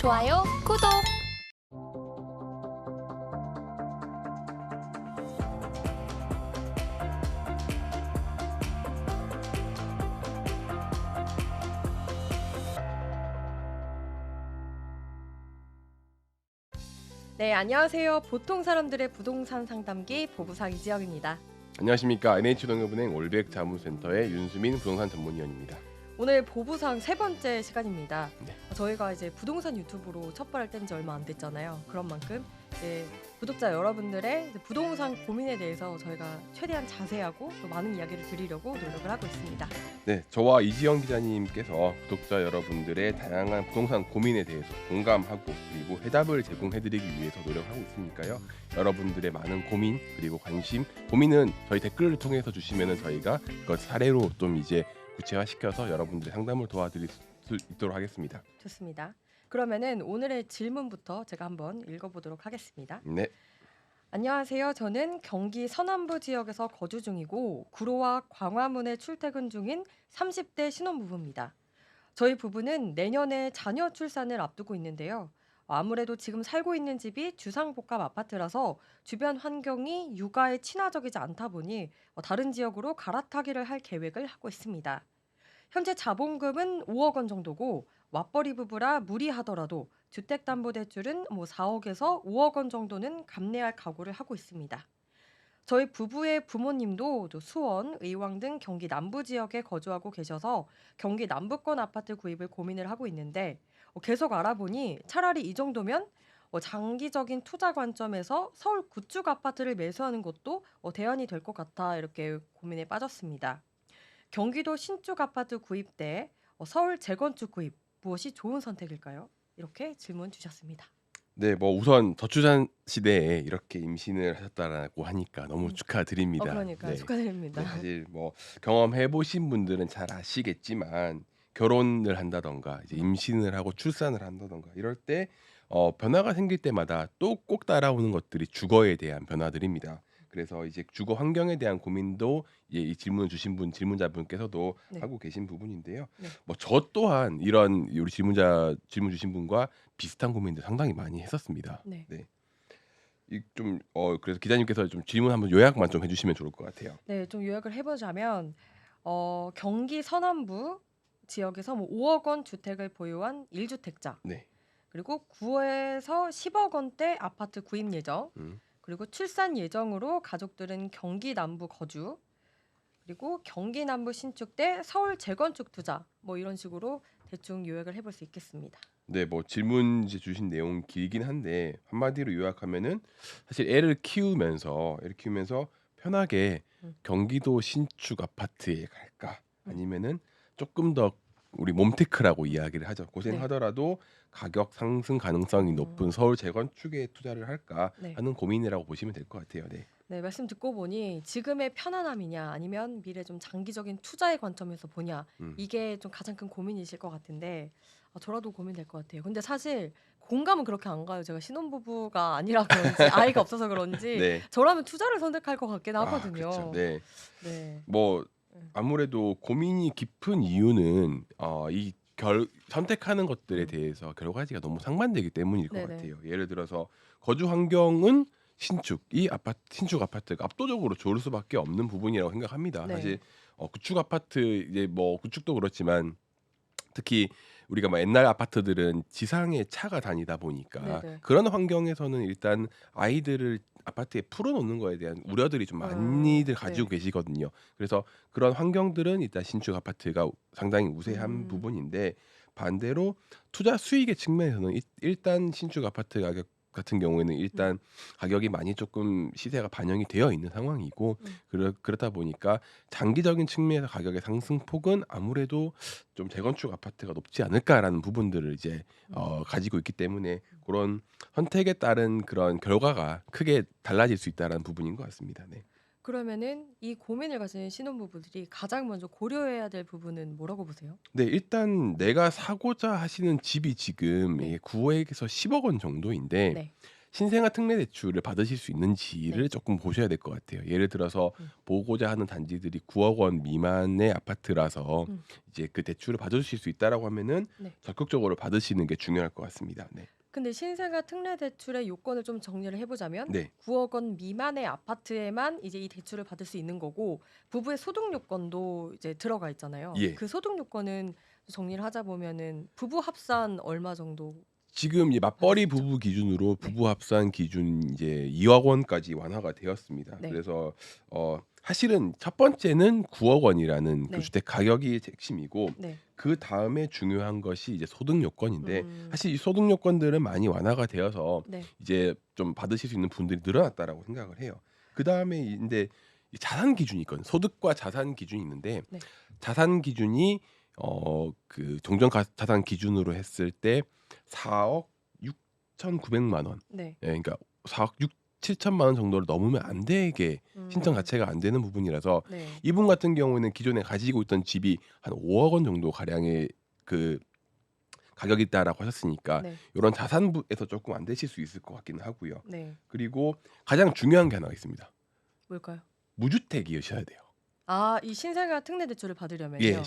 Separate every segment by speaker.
Speaker 1: 좋아요, 구독.
Speaker 2: 네, 안녕하세요. 보통 사람들의 부동산 상담기 보부상 이지영입니다.
Speaker 3: 안녕하십니까. NH농협은행 올백자문센터의 윤수민 부동산 전문위원입니다.
Speaker 2: 오늘 보부상 세 번째 시간입니다.
Speaker 3: 네.
Speaker 2: 저희가 이제 부동산 유튜브로 첫 발을 뗀 지 얼마 안 됐잖아요. 그런 만큼 구독자 여러분들의 부동산 고민에 대해서 저희가 최대한 자세하고 또 많은 이야기를 드리려고 노력을 하고 있습니다.
Speaker 3: 네, 저와 이지영 기자님께서 구독자 여러분들의 다양한 부동산 고민에 대해서 공감하고 그리고 해답을 제공해드리기 위해서 노력하고 있으니까요. 여러분들의 많은 고민 그리고 관심, 고민은 저희 댓글을 통해서 주시면은 저희가 그것 사례로 좀 이제 구체화시켜서 여러분들의 상담을 도와드릴 수 있도록 하겠습니다.
Speaker 2: 좋습니다. 그러면은 오늘의 질문부터 제가 한번 읽어보도록 하겠습니다.
Speaker 3: 네,
Speaker 2: 안녕하세요. 저는 경기 서남부 지역에서 거주 중이고 구로와 광화문에 출퇴근 중인 30대 신혼부부입니다. 저희 부부는 내년에 자녀 출산을 앞두고 있는데요. 아무래도 지금 살고 있는 집이 주상복합 아파트라서 주변 환경이 육아에 친화적이지 않다 보니 다른 지역으로 갈아타기를 할 계획을 하고 있습니다. 현재 자본금은 5억 원 정도고 맞벌이 부부라 무리하더라도 주택담보대출은 4억에서 5억 원 정도는 감내할 각오를 하고 있습니다. 저희 부부의 부모님도 또 수원, 의왕 등 경기 남부 지역에 거주하고 계셔서 경기 남부권 아파트 구입을 고민을 하고 있는데 계속 알아보니 차라리 이 정도면 장기적인 투자 관점에서 서울 구축 아파트를 매수하는 것도 대안이 될 것 같아 이렇게 고민에 빠졌습니다. 경기도 신축 아파트 구입 때 서울 재건축 구입 무엇이 좋은 선택일까요? 이렇게 질문 주셨습니다.
Speaker 3: 네, 뭐 우선 저출산 시대에 이렇게 임신을 하셨다라고 하니까 너무
Speaker 2: 음.
Speaker 3: 축하드립니다.
Speaker 2: 그러니까
Speaker 3: 네.
Speaker 2: 축하드립니다.
Speaker 3: 네, 사실 뭐 경험해 보신 분들은 잘 아시겠지만 결혼을 한다던가 이제 임신을 하고 출산을 한다던가 이럴 때 변화가 생길 때마다 또 꼭 따라오는 것들이 주거에 대한 변화들입니다. 그래서 이제 주거 환경에 대한 고민도 이 질문을 주신 분 질문자분께서도
Speaker 2: 네.
Speaker 3: 하고 계신 부분인데요.
Speaker 2: 네.
Speaker 3: 뭐 저 또한 이런 우리 질문 주신 분과 비슷한 고민들 상당히 많이 했었습니다.
Speaker 2: 네.
Speaker 3: 네. 이 좀 그래서 기자님께서 좀 질문 한번 요약만 좀 해주시면 좋을 것 같아요.
Speaker 2: 네, 좀 요약을 해보자면 경기 서남부 지역에서 5억 원 주택을 보유한 1주택자
Speaker 3: 네.
Speaker 2: 그리고 9에서 10억 원대 아파트 구입 예정
Speaker 3: 음.
Speaker 2: 그리고 출산 예정으로 가족들은 경기 남부 거주 그리고 경기 남부 신축 대 서울 재건축 투자 이런 식으로 대충 요약을 해볼 수 있겠습니다.
Speaker 3: 네, 뭐 질문 이제 주신 내용 길긴 한데 한마디로 요약하면은 사실 애를 키우면서 편하게
Speaker 2: 음.
Speaker 3: 경기도 신축 아파트에 갈까
Speaker 2: 음.
Speaker 3: 아니면은 조금 더 우리 몸테크라고 이야기를 하죠. 고생하더라도 가격 상승 가능성이 높은 서울 재건축에 투자를 할까
Speaker 2: 네.
Speaker 3: 하는 고민이라고 보시면 될 것 같아요. 네.
Speaker 2: 네, 말씀 듣고 보니 지금의 편안함이냐 아니면 미래 좀 장기적인 투자의 관점에서 보냐
Speaker 3: 음.
Speaker 2: 이게 좀 가장 큰 고민이실 것 같은데 저라도 고민될 것 같아요. 근데 사실 공감은 그렇게 안 가요. 제가 신혼부부가 아니라 그런지 아이가 없어서 그런지
Speaker 3: 네.
Speaker 2: 저라면 투자를 선택할 것 같긴
Speaker 3: 아, 그렇죠.
Speaker 2: 하거든요.
Speaker 3: 네.
Speaker 2: 네.
Speaker 3: 뭐
Speaker 2: 음.
Speaker 3: 아무래도 고민이 깊은 이유는 이 선택하는 것들에
Speaker 2: 음.
Speaker 3: 대해서 결과지가 너무 상반되기 때문일 것
Speaker 2: 네네.
Speaker 3: 같아요. 예를 들어서 거주 환경은 신축 아파트가 압도적으로 좋을 수밖에 없는 부분이라고 생각합니다.
Speaker 2: 네.
Speaker 3: 사실 구축 아파트 이제 뭐 구축도 그렇지만 특히 우리가 뭐 옛날 아파트들은 지상에 차가 다니다 보니까
Speaker 2: 네네.
Speaker 3: 그런 환경에서는 일단 아이들을 아파트에 풀어놓는 거에 대한 우려들이 좀 많이들 가지고
Speaker 2: 네.
Speaker 3: 계시거든요. 그래서 그런 환경들은 일단 신축 아파트가 상당히 우세한
Speaker 2: 음.
Speaker 3: 부분인데 반대로 투자 수익의 측면에서는 일단 신축 아파트 가격 같은 경우에는 일단 가격이 많이 조금 시세가 반영이 되어 있는 상황이고
Speaker 2: 음.
Speaker 3: 그렇다 보니까 장기적인 측면에서 가격의 상승폭은 아무래도 좀 재건축 아파트가 높지 않을까라는 부분들을 이제 가지고 있기 때문에 그런 선택에 따른 그런 결과가 크게 달라질 수 있다라는 부분인 것 같습니다. 네.
Speaker 2: 그러면은 이 고민을 가진 신혼부부들이 가장 먼저 고려해야 될 부분은 뭐라고 보세요?
Speaker 3: 네, 일단 내가 사고자 하시는 집이 지금
Speaker 2: 네.
Speaker 3: 이게 9억에서 10억 원 정도인데
Speaker 2: 네.
Speaker 3: 신생아 특례 대출을 받으실 수 있는지를
Speaker 2: 네.
Speaker 3: 조금 보셔야 될 것 같아요. 예를 들어서
Speaker 2: 음.
Speaker 3: 보고자 하는 단지들이 9억 원 미만의 아파트라서
Speaker 2: 음.
Speaker 3: 이제 그 대출을 받으실 수 있다라고 하면은
Speaker 2: 네.
Speaker 3: 적극적으로 받으시는 게 중요할 것 같습니다. 네.
Speaker 2: 근데 신생아 특례 대출의 요건을 좀 정리를 해보자면
Speaker 3: 네.
Speaker 2: 9억 원 미만의 아파트에만 이제 이 대출을 받을 수 있는 거고 부부의 소득 요건도 이제 들어가 있잖아요.
Speaker 3: 예.
Speaker 2: 그 소득 요건은 정리를 하자 보면은 부부 합산 얼마 정도
Speaker 3: 지금 이
Speaker 2: 받을 수
Speaker 3: 맞벌이
Speaker 2: 있죠?
Speaker 3: 부부 기준으로
Speaker 2: 네.
Speaker 3: 부부 합산 기준 이제 2억 원까지 완화가 되었습니다.
Speaker 2: 네.
Speaker 3: 그래서 사실은 첫 번째는 9억 원이라는 그
Speaker 2: 네.
Speaker 3: 주택 가격이 핵심이고
Speaker 2: 네.
Speaker 3: 그 다음에 중요한 것이 이제 소득 요건인데
Speaker 2: 음.
Speaker 3: 사실 이 소득 요건들은 많이 완화가 되어서
Speaker 2: 네.
Speaker 3: 이제 좀 받으실 수 있는 분들이 늘어났다라고 생각을 해요. 그 다음에 이제 이 자산 기준이 있거든요. 소득과 자산 기준이 있는데
Speaker 2: 네.
Speaker 3: 자산 기준이 그 자산 기준으로 했을 때 4억 6,900만 원.
Speaker 2: 네.
Speaker 3: 예, 그러니까 4억 6, 7천만 원 정도를 넘으면 안 되게 신청
Speaker 2: 음.
Speaker 3: 자체가 안 되는 부분이라서
Speaker 2: 네.
Speaker 3: 이분 같은 경우에는 기존에 가지고 있던 집이 한 5억 원 정도 가량의 그 가격이 있다라고 하셨으니까
Speaker 2: 네.
Speaker 3: 요런 자산부에서 조금 안 되실 수 있을 것 같기는 하고요.
Speaker 2: 네.
Speaker 3: 그리고 가장 중요한 게 하나가 있습니다.
Speaker 2: 뭘까요?
Speaker 3: 무주택이셔야 돼요.
Speaker 2: 아, 이 신생아 특례 대출을
Speaker 3: 예,
Speaker 2: 받으려면요.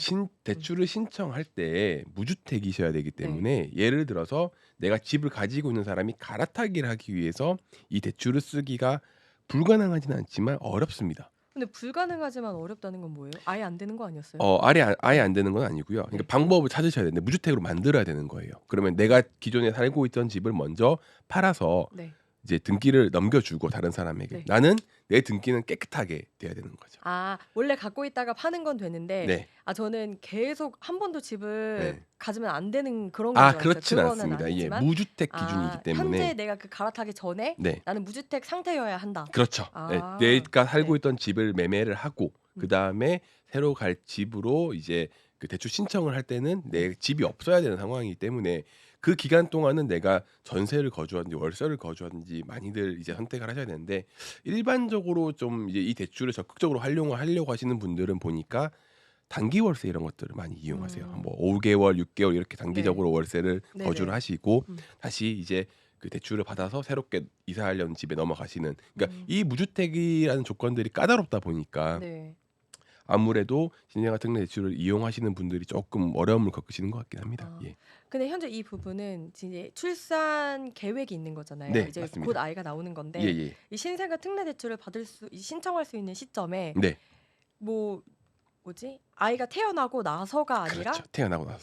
Speaker 3: 대출을 신청할 때 무주택이셔야 되기
Speaker 2: 네.
Speaker 3: 때문에 예를 들어서 내가 집을 가지고 있는 사람이 갈아타기를 하기 위해서 이 대출을 쓰기가 불가능하지는 않지만 어렵습니다.
Speaker 2: 근데 불가능하지만 어렵다는 건 뭐예요? 아예 안 되는 거 아니었어요?
Speaker 3: 아예
Speaker 2: 네.
Speaker 3: 안 되는 건 아니고요. 그러니까
Speaker 2: 네.
Speaker 3: 방법을 찾으셔야 되는데 무주택으로 만들어야 되는 거예요. 그러면 내가 기존에 살고 있던 집을 먼저 팔아서
Speaker 2: 네.
Speaker 3: 이제 등기를 넘겨주고 다른 사람에게
Speaker 2: 네.
Speaker 3: 나는 내 등기는 깨끗하게 돼야 되는 거죠.
Speaker 2: 아, 원래 갖고 있다가 파는 건 되는데
Speaker 3: 네.
Speaker 2: 저는 계속 한 번도 집을
Speaker 3: 네.
Speaker 2: 가지면 안 되는 그런 건 줄 알았어요.
Speaker 3: 그렇진
Speaker 2: 그거는
Speaker 3: 않습니다. 예,
Speaker 2: 아니지만
Speaker 3: 무주택 기준이기
Speaker 2: 현재
Speaker 3: 때문에
Speaker 2: 내가 그 갈아타기 전에
Speaker 3: 네.
Speaker 2: 나는 무주택 상태여야 한다.
Speaker 3: 그렇죠. 네,
Speaker 2: 아.
Speaker 3: 내가 살고
Speaker 2: 네.
Speaker 3: 있던 집을 매매를 하고 그 다음에 새로 갈 집으로 이제 그 대출 신청을 할 때는 내 집이 없어야 되는 상황이기 때문에 그 기간 동안은 내가 전세를 거주하든지 월세를 거주하든지 많이들 이제 선택을 하셔야 되는데 일반적으로 좀 이제 이 대출을 적극적으로 하려고 하시는 분들은 보니까 단기 월세 이런 것들을 많이 이용하세요. 뭐 5개월, 6개월 이렇게 단기적으로 월세를
Speaker 2: 네네.
Speaker 3: 거주를 하시고
Speaker 2: 음.
Speaker 3: 다시 이제 그 대출을 받아서 새롭게 이사하려는 집에 넘어가시는. 그러니까
Speaker 2: 음.
Speaker 3: 이 무주택이라는 조건들이 까다롭다 보니까
Speaker 2: 네.
Speaker 3: 아무래도 신생아 특례 대출을 이용하시는 분들이 조금 어려움을 겪으시는 것 같긴 합니다.
Speaker 2: 아.
Speaker 3: 예.
Speaker 2: 근데 현재 이 부분은 이제 출산 계획이 있는 거잖아요.
Speaker 3: 네,
Speaker 2: 이제
Speaker 3: 맞습니다.
Speaker 2: 곧 아이가 나오는 건데
Speaker 3: 예.
Speaker 2: 이 신생아 특례 대출을 신청할 수 있는 시점에
Speaker 3: 네.
Speaker 2: 뭐지? 아이가 태어나고 나서가 아니라
Speaker 3: 그렇죠.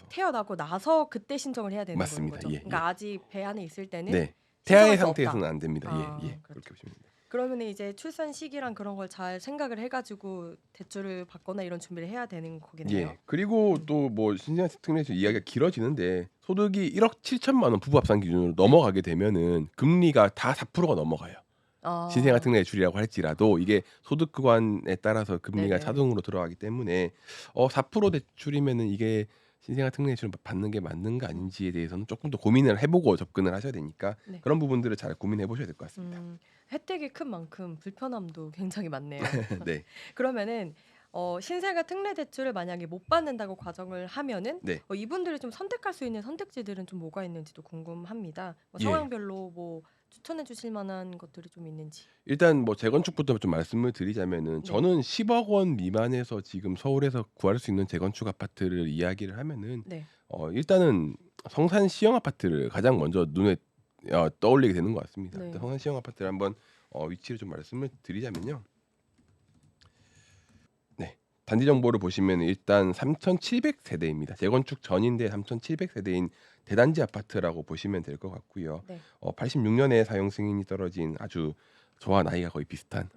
Speaker 3: 태어나고 나서
Speaker 2: 그때 신청을 해야 되는
Speaker 3: 맞습니다.
Speaker 2: 거죠.
Speaker 3: 예,
Speaker 2: 그러니까 아직 배 안에 있을 때는
Speaker 3: 네.
Speaker 2: 신청할
Speaker 3: 태아의
Speaker 2: 수 없다.
Speaker 3: 상태에서는 안 됩니다.
Speaker 2: 아,
Speaker 3: 예.
Speaker 2: 그렇죠.
Speaker 3: 그렇게 보시면 됩니다.
Speaker 2: 그러면 이제 출산 시기랑 그런 걸 잘 생각을 해가지고 대출을 받거나 이런 준비를 해야 되는 거겠네요.
Speaker 3: 예. 그리고 또 뭐 신생아 특례 대출 이야기가 길어지는데 소득이 1억 7천만 원 부부 합산 기준으로 넘어가게 되면은 금리가 다 4%가 넘어가요.
Speaker 2: 아.
Speaker 3: 신생아 특례 대출이라고 할지라도 이게 소득 구간에 따라서 금리가
Speaker 2: 네네.
Speaker 3: 자동으로 들어가기 때문에 4% 대출이면은 이게 신생아 특례 대출을 받는 게 맞는 거 아닌지에 대해서는 조금 더 고민을 해보고 접근을 하셔야 되니까
Speaker 2: 네.
Speaker 3: 그런 부분들을 잘 고민해 보셔야 될 것 같습니다.
Speaker 2: 혜택이 큰 만큼 불편함도 굉장히 많네요.
Speaker 3: 네,
Speaker 2: 그러면은 신생아 특례 대출을 만약에 못 받는다고 가정을 하면은
Speaker 3: 네.
Speaker 2: 이분들이 좀 선택할 수 있는 선택지들은 좀 뭐가 있는지도 궁금합니다.
Speaker 3: 예.
Speaker 2: 상황별로 뭐 추천해 주실 만한 것들이 좀 있는지.
Speaker 3: 일단 뭐 재건축부터 좀 말씀을 드리자면은
Speaker 2: 네.
Speaker 3: 저는 10억 원 미만에서 지금 서울에서 구할 수 있는 재건축 아파트를 이야기를 하면은
Speaker 2: 네.
Speaker 3: 일단은 성산 시형 아파트를 가장 먼저 눈에 떠올리게 되는 것 같습니다.
Speaker 2: 네.
Speaker 3: 일단 성산 시형 아파트를 한번 위치를 좀 말씀을 드리자면요. 네. 단지 정보를 보시면 일단 3,700세대입니다. 재건축 전인데 3,700세대인 대단지 아파트라고 보시면 될 것 같고요.
Speaker 2: 네.
Speaker 3: 86년에 사용 승인이 떨어진 아주 저와 나이가 거의 비슷한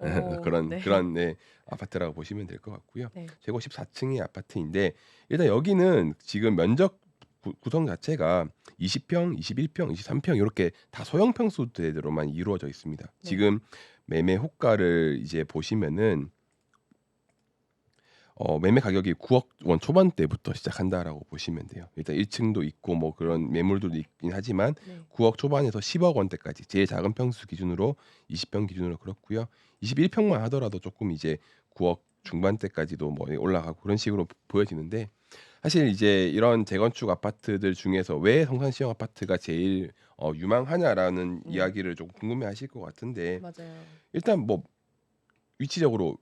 Speaker 3: 그런
Speaker 2: 네.
Speaker 3: 아파트라고 보시면 될 것 같고요.
Speaker 2: 네.
Speaker 3: 재고 14층의 아파트인데 일단 여기는 지금 면적 구성 자체가 20평, 21평, 23평 이렇게 다 소형 평수대로만 이루어져 있습니다.
Speaker 2: 네.
Speaker 3: 지금 매매 호가를 이제 보시면은 매매 가격이 9억 원 초반대부터 시작한다라고 보시면 돼요. 일단 1층도 있고 뭐 그런 매물들도 있긴 하지만
Speaker 2: 네.
Speaker 3: 9억 초반에서 10억 원대까지 제일 작은 평수 기준으로 20평 기준으로 그렇고요. 21평만 하더라도 조금 이제 9억 중반대까지도 뭐 올라가고 그런 식으로 보여지는데 사실 이제 이런 재건축 아파트들 중에서 왜 성산시형 아파트가 제일 유망하냐라는
Speaker 2: 네.
Speaker 3: 이야기를 좀 궁금해하실 것 같은데
Speaker 2: 맞아요.
Speaker 3: 일단 뭐 위치적으로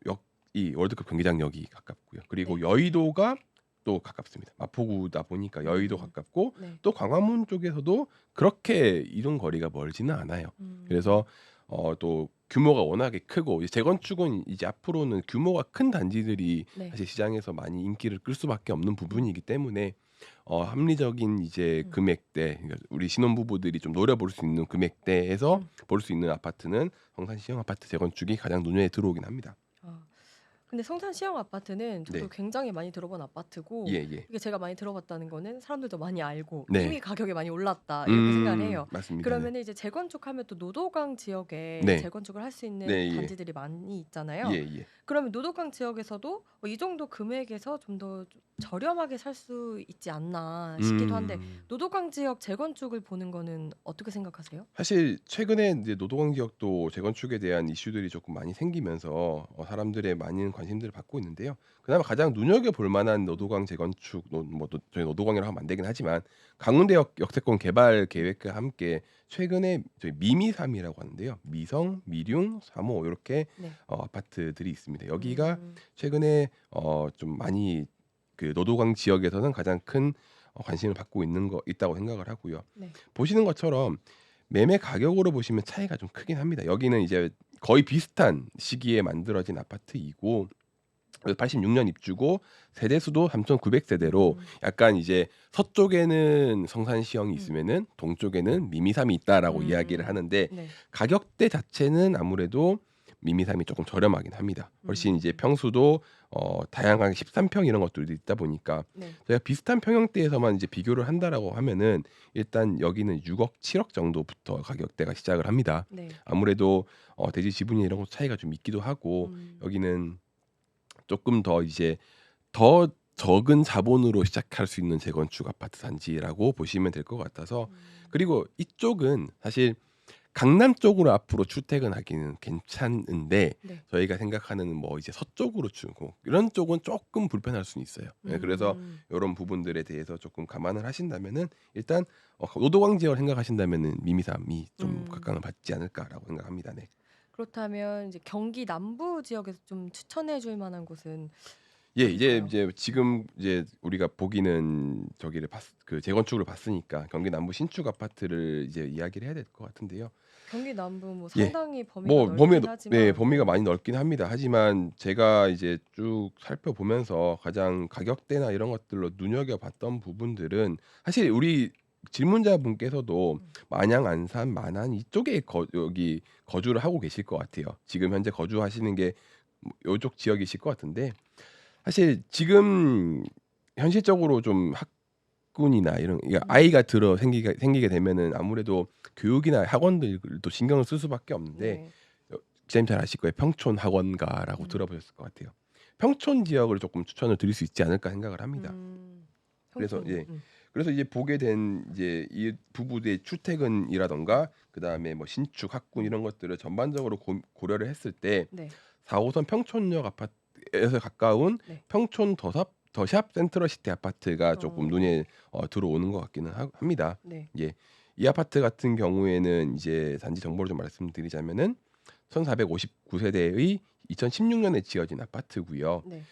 Speaker 3: 이 월드컵 경기장역이 가깝고요. 그리고
Speaker 2: 네.
Speaker 3: 여의도가 또 가깝습니다. 마포구다 보니까 여의도
Speaker 2: 음.
Speaker 3: 가깝고
Speaker 2: 네.
Speaker 3: 또 광화문 쪽에서도 그렇게 이동 거리가 멀지는 않아요.
Speaker 2: 음.
Speaker 3: 그래서 또 규모가 워낙에 크고 이제 재건축은 이제 앞으로는 규모가 큰 단지들이
Speaker 2: 네.
Speaker 3: 사실 시장에서 많이 인기를 끌 수밖에 없는
Speaker 2: 음.
Speaker 3: 부분이기 때문에 합리적인 이제
Speaker 2: 음.
Speaker 3: 금액대 그러니까 우리 신혼부부들이 좀 노려볼 수 있는 금액대에서
Speaker 2: 음.
Speaker 3: 볼 수 있는 아파트는 성산시형 아파트 재건축이 가장 눈에 들어오긴 합니다.
Speaker 2: 아. 근데 성산 시형 아파트는 저도
Speaker 3: 네.
Speaker 2: 굉장히 많이 들어본 아파트고
Speaker 3: 예예.
Speaker 2: 이게 제가 많이 들어봤다는 거는 사람들도 많이 알고 이미
Speaker 3: 네.
Speaker 2: 가격이 많이 올랐다 이렇게 생각을 해요.
Speaker 3: 맞습니다. 네.
Speaker 2: 그러면은 이제 재건축하면 또 노도강 지역에
Speaker 3: 네.
Speaker 2: 재건축을 할 수 있는
Speaker 3: 네 예.
Speaker 2: 단지들이 많이 있잖아요.
Speaker 3: 예예.
Speaker 2: 그러면 노도강 지역에서도 이 정도 금액에서 좀 더 저렴하게 살 수 있지 않나 싶기도 한데
Speaker 3: 음.
Speaker 2: 노도강 지역 재건축을 보는 거는 어떻게 생각하세요?
Speaker 3: 사실 최근에 인제 노도강 지역도 재건축에 대한 이슈들이 조금 많이 생기면서 사람들의 많은 관심들을 받고 있는데요. 그나마 가장 눈여겨 볼 만한 노도강 재건축 저희 노도강이라고 하면 안 되긴 하지만 강원대역 역세권 개발 계획과 함께 최근에 저희 미미3이라고 하는데요. 미성, 미룡, 3호 요렇게
Speaker 2: 네.
Speaker 3: 아파트들이 있습니다. 여기가
Speaker 2: 음.
Speaker 3: 최근에 좀 많이 그 노도강 지역에서는 가장 큰 관심을 받고 있다고 생각을 하고요.
Speaker 2: 네.
Speaker 3: 보시는 것처럼 매매 가격으로 보시면 차이가 좀 크긴 합니다. 여기는 이제 거의 비슷한 시기에 만들어진 아파트이고 86년 입주고 세대 수도 3,900 세대로
Speaker 2: 음.
Speaker 3: 약간 이제 서쪽에는 성산시형이
Speaker 2: 음.
Speaker 3: 있으면은 동쪽에는 미미삼이 있다라고 이야기를
Speaker 2: 음.
Speaker 3: 하는데
Speaker 2: 네.
Speaker 3: 가격대 자체는 아무래도 미미삼이 조금 저렴하긴 합니다. 훨씬 이제
Speaker 2: 음.
Speaker 3: 평수도 다양하게 13평 이런 것들도 있다 보니까
Speaker 2: 네.
Speaker 3: 저희가 비슷한 평형대에서만 이제 비교를 한다라고 하면은 일단 여기는 6억, 7억 정도부터 가격대가 시작을 합니다.
Speaker 2: 네.
Speaker 3: 아무래도 대지 지분이 이런 것 차이가 좀 있기도 하고
Speaker 2: 음.
Speaker 3: 여기는 조금 더 이제 더 적은 자본으로 시작할 수 있는 재건축 아파트 단지라고 보시면 될 것 같아서
Speaker 2: 음.
Speaker 3: 그리고 이쪽은 사실 강남 쪽으로 앞으로 출퇴근하기는 괜찮은데
Speaker 2: 네.
Speaker 3: 저희가 생각하는 뭐 이제 서쪽으로 주고 이런 쪽은 조금 불편할 수는 있어요. 예 그래서
Speaker 2: 음.
Speaker 3: 요런 부분들에 대해서 조금 감안을 하신다면은 일단 노도강 지역을 생각하신다면은 미미삼이 좀
Speaker 2: 음.
Speaker 3: 각광을 받지 않을까라고 생각합니다. 네.
Speaker 2: 그렇다면 이제 경기 남부 지역에서 좀 추천해 줄 만한 곳은
Speaker 3: 예 이제
Speaker 2: 어딜까요?
Speaker 3: 이제 지금 이제 우리가 보기는 저기를 그 재건축을 봤으니까 경기 남부 신축 아파트를 이제 이야기를 해야 될 것 같은데요.
Speaker 2: 경기 남부 뭐
Speaker 3: 예.
Speaker 2: 상당히 범위가
Speaker 3: 뭐
Speaker 2: 넓긴
Speaker 3: 네
Speaker 2: 하지만
Speaker 3: 범위가 많이 넓긴 합니다. 하지만 제가 이제 쭉 살펴보면서 가장 가격대나 이런 것들로 눈여겨봤던 부분들은 사실 우리 질문자분께서도
Speaker 2: 음.
Speaker 3: 마냥 안산, 마산 이쪽에 여기 거주를 하고 계실 것 같아요. 지금 현재 거주하시는 게 요쪽 지역이실 것 같은데 사실 지금 현실적으로 좀 학군이나 이런 그러니까
Speaker 2: 음.
Speaker 3: 아이가 생기게 되면은 아무래도 교육이나 학원들도 신경을 쓸 수밖에 없는데
Speaker 2: 네.
Speaker 3: 기자님 잘 아실 거예요. 평촌 학원가라고
Speaker 2: 음.
Speaker 3: 들어보셨을 것 같아요. 평촌 지역을 조금 추천을 드릴 수 있지 않을까 생각을 합니다.
Speaker 2: 음.
Speaker 3: 그래서
Speaker 2: 평촌이요.
Speaker 3: 예. 그래서 이제 보게 된 이제 이 부부의 출퇴근이라든가 그다음에 뭐 신축, 학군
Speaker 2: 음.
Speaker 3: 이런 것들을 전반적으로 고려를 했을 때
Speaker 2: 네.
Speaker 3: 4호선 평촌역 아파트에서 가까운
Speaker 2: 네.
Speaker 3: 평촌 더샵 센트럴시티 아파트가 조금
Speaker 2: 어.
Speaker 3: 눈에 들어오는 것 같기는 합니다.
Speaker 2: 네.
Speaker 3: 예. 이 아파트 같은 경우에는 이제 단지 정보를 좀 말씀드리자면은 1,459 세대의 2016년에 지어진 아파트고요.
Speaker 2: 네.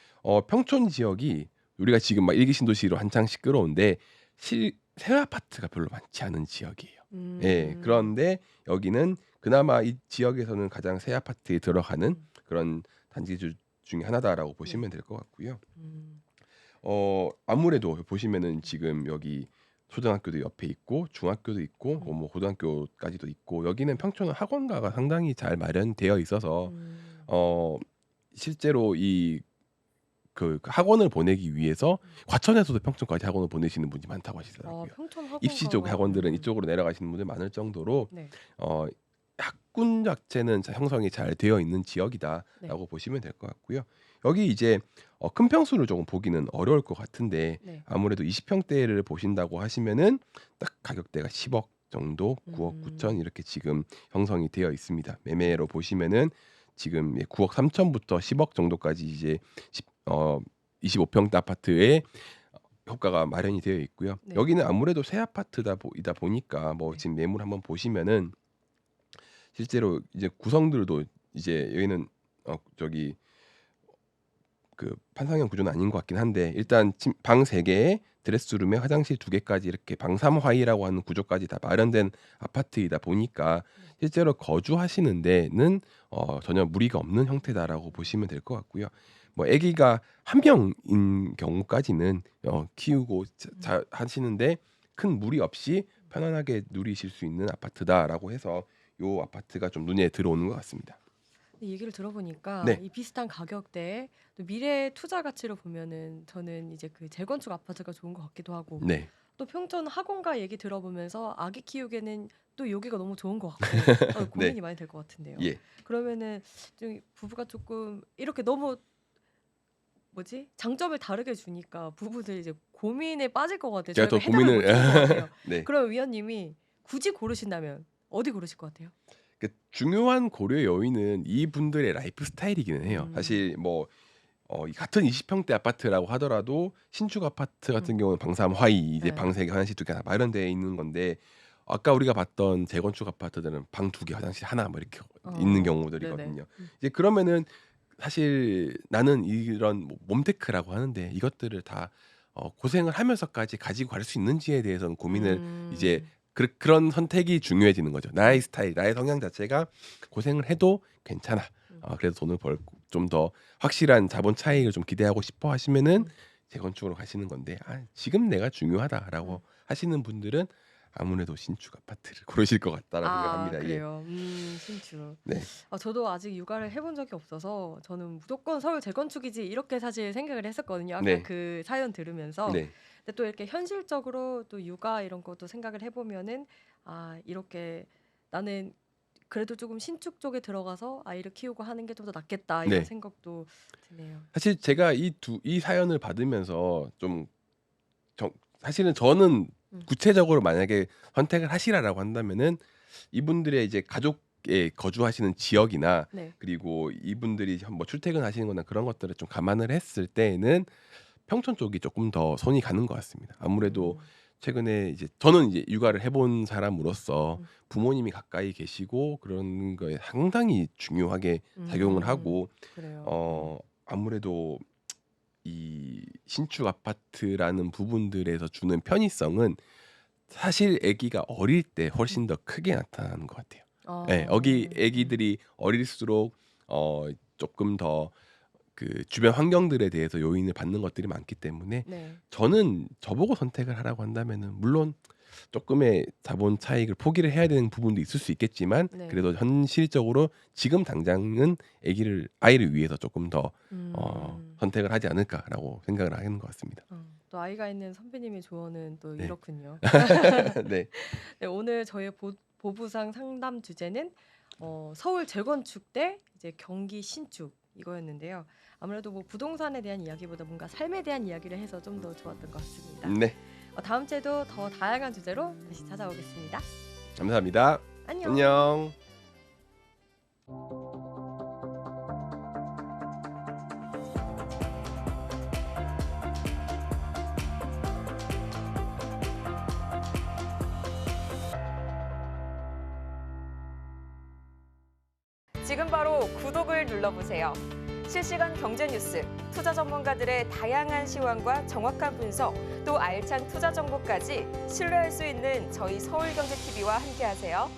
Speaker 3: 평촌 지역이 우리가 지금 막 일기 신도시로 한창 시끄러운데 새 아파트가 별로 많지 않은 지역이에요. 예.
Speaker 2: 음.
Speaker 3: 그런데 여기는 그나마 이 지역에서는 가장 새 아파트에 들어가는
Speaker 2: 음.
Speaker 3: 그런 단지 중에 하나다라고
Speaker 2: 네.
Speaker 3: 보시면 될 것 같고요.
Speaker 2: 음.
Speaker 3: 아무래도 보시면은 지금 여기 초등학교도 옆에 있고 중학교도 있고
Speaker 2: 음.
Speaker 3: 뭐 고등학교까지도 있고 여기는 평촌 학원가가 상당히 잘 마련되어 있어서
Speaker 2: 음.
Speaker 3: 어 실제로 이 그 학원을 보내기 위해서
Speaker 2: 음.
Speaker 3: 과천에서도 평촌까지 학원을 보내시는 분이 많다고
Speaker 2: 아
Speaker 3: 하시더라고요.
Speaker 2: 평촌
Speaker 3: 입시 쪽
Speaker 2: 학원가가
Speaker 3: 학원들은 이쪽으로 내려가시는 분들 많을 정도로
Speaker 2: 네.
Speaker 3: 어 학군 자체는 형성이 잘 되어 있는
Speaker 2: 네.
Speaker 3: 지역이다라고 보시면 될 것 같고요. 여기 이제 큰 평수를 조금 보기는 어려울 것 같은데
Speaker 2: 네.
Speaker 3: 아무래도 20평대를 보신다고 하시면은 딱 가격대가 10억 정도, 9억 9천
Speaker 2: 음.
Speaker 3: 이렇게 지금 형성이 되어 있습니다. 매매로 보시면은 지금 9억 3천부터 10억 정도까지 이제 25평대 아파트에 효과가 마련이 되어 있고요.
Speaker 2: 네.
Speaker 3: 여기는 아무래도 새 아파트다 이다 보니까 뭐
Speaker 2: 네.
Speaker 3: 지금 매물 한번 보시면은 실제로 이제 구성들도 이제 여기는 저기 그 판상형 구조는 아닌 것 같긴 한데 일단 방 3개에 드레스룸에 화장실 2개까지 이렇게 방 3화이라고 하는 구조까지 다 마련된 아파트이다 보니까 실제로 거주하시는 데는 전혀 무리가 없는 형태다라고 보시면 될 것 같고요. 뭐 아기가 한 명인 경우까지는 키우고 하시는데 큰 무리 없이 편안하게 누리실 수 있는 아파트다라고 해서 요 아파트가 좀 눈에 들어오는 것 같습니다.
Speaker 2: 이 얘기를 들어보니까
Speaker 3: 네.
Speaker 2: 이 비슷한 가격대에 또 미래 투자 가치로 보면은 저는 이제 그 재건축 아파트가 좋은 것 같기도 하고
Speaker 3: 네.
Speaker 2: 또 평촌 학원가 얘기 들어보면서 아기 키우기에는 또 여기가 너무 좋은 것 같고 고민이
Speaker 3: 네.
Speaker 2: 많이 될 것 같은데요.
Speaker 3: 예.
Speaker 2: 그러면은 좀 부부가 조금 이렇게 너무 장점을 다르게 주니까 부부들이 이제 고민에 빠질 것 같아요.
Speaker 3: 제가
Speaker 2: 저희가
Speaker 3: 더
Speaker 2: 해답을 못
Speaker 3: 고민을
Speaker 2: 줄 것 같아요.
Speaker 3: 네.
Speaker 2: 그럼 위원님이 굳이 고르신다면 어디 고르실 것 같아요?
Speaker 3: 그 중요한 고려 요인은 이분들의 라이프 스타일이기는 해요. 사실 뭐 같은 20평대 아파트라고 하더라도 신축 아파트 같은 경우는 방삼 화이 이제
Speaker 2: 네.
Speaker 3: 방 3개 화장실 2개 다 마련되어 있는 건데 아까 우리가 봤던 재건축 아파트들은 방 2개 화장실 하나 뭐 이렇게 있는 경우들이거든요.
Speaker 2: 네네.
Speaker 3: 이제 그러면은 사실 나는 이런 뭐 몸테크라고 하는데 이것들을 다 고생을 하면서까지 가지고 갈 수 있는지에 대해서는 고민을 이제 그런 선택이 중요해지는 거죠. 나의 스타일, 나의 성향 자체가 고생을 해도 괜찮아. 그래서 돈을 벌고 좀 더 확실한 자본 차익을 좀 기대하고 싶어 하시면은 재건축으로 가시는 건데 지금 내가 중요하다라고 하시는 분들은 아무래도 신축 아파트를 고르실 것 같다라고 생각합니다. 예.
Speaker 2: 그래요. 신축.
Speaker 3: 네.
Speaker 2: 저도 아직 육아를 해본 적이 없어서 저는 무조건 서울 재건축이지 이렇게 사실 생각을 했었거든요. 아까
Speaker 3: 네.
Speaker 2: 그 사연 들으면서.
Speaker 3: 네.
Speaker 2: 근데 또 이렇게 현실적으로 또 육아 이런 것도 생각을 해보면은 이렇게 나는 그래도 조금 신축 쪽에 들어가서 아이를 키우고 하는 게 좀 더 낫겠다 이런
Speaker 3: 네.
Speaker 2: 생각도 드네요.
Speaker 3: 사실 제가 이 사연을 받으면서 좀 사실은 저는 구체적으로 만약에 선택을 하시라라고 한다면은 이분들의 이제 가족에 거주하시는 지역이나
Speaker 2: 네.
Speaker 3: 그리고 이분들이 뭐 출퇴근하시는 거나 그런 것들을 좀 감안을 했을 때에는 평촌 쪽이 조금 더 손이 가는 것 같습니다. 아무래도 최근에 이제 저는 이제 육아를 해본 사람으로서 부모님이 가까이 계시고 그런 거에 상당히 중요하게 작용을 하고
Speaker 2: 그래요.
Speaker 3: 아무래도 이 신축 아파트라는 부분들에서 주는 편의성은 사실 아기가 어릴 때 훨씬 더 크게 나타나는 것 같아요. 네, 아기들이 어릴수록 조금 더 그 주변 환경들에 대해서 요인을 받는 것들이 많기 때문에
Speaker 2: 네.
Speaker 3: 저는 저보고 선택을 하라고 한다면은 물론 조금의 자본 차익을 포기를 해야 되는 부분도 있을 수 있겠지만
Speaker 2: 네.
Speaker 3: 그래도 현실적으로 지금 당장은 아이를 위해서 조금 더 선택을 하지 않을까라고 생각을 하는 것 같습니다.
Speaker 2: 또 아이가 있는 선배님의 조언은 또
Speaker 3: 네.
Speaker 2: 이렇군요.
Speaker 3: 네.
Speaker 2: 네, 오늘 저의 보부상 상담 주제는 서울 재건축 대 이제 경기 신축 이거였는데요. 아무래도 뭐 부동산에 대한 이야기보다 뭔가 삶에 대한 이야기를 해서 좀 더 좋았던 것 같습니다.
Speaker 3: 네.
Speaker 2: 다음 주에도 더 다양한 주제로 다시 찾아오겠습니다.
Speaker 3: 감사합니다.
Speaker 2: 안녕.
Speaker 3: 안녕.
Speaker 1: 지금 바로 구독을 눌러보세요. 실시간 경제 뉴스, 투자 전문가들의 다양한 시황과 정확한 분석, 또 알찬 투자 정보까지 신뢰할 수 있는 저희 서울경제TV와 함께하세요.